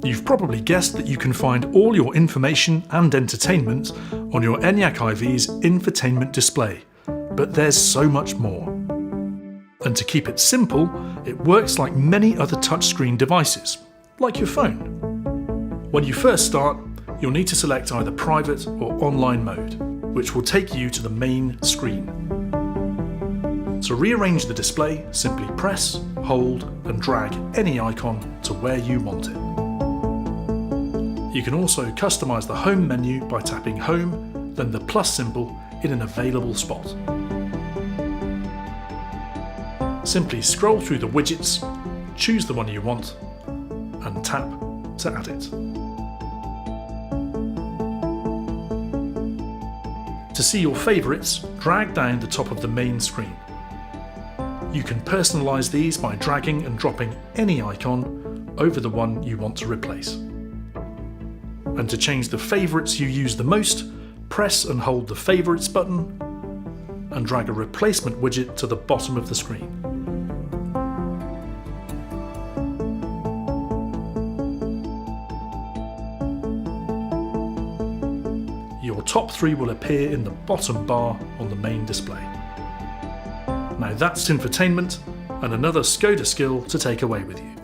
You've probably guessed that you can find all your information and entertainment on your ENYAQ IV's infotainment display, but there's so much more. And to keep it simple, it works like many other touchscreen devices, like your phone. When you first start, you'll need to select either private or online mode, which will take you to the main screen. To rearrange the display, simply press, hold and drag any icon to where you want it. You can also customize the home menu by tapping home, then the plus symbol in an available spot. Simply scroll through the widgets, choose the one you want and tap to add it. To see your favourites, drag down the top of the main screen. You can personalise these by dragging and dropping any icon over the one you want to replace. And to change the favourites you use the most, press and hold the Favourites button and drag a replacement widget to the bottom of the screen. Your top 3 will appear in the bottom bar on the main display. Now that's infotainment and another SKODA skill to take away with you.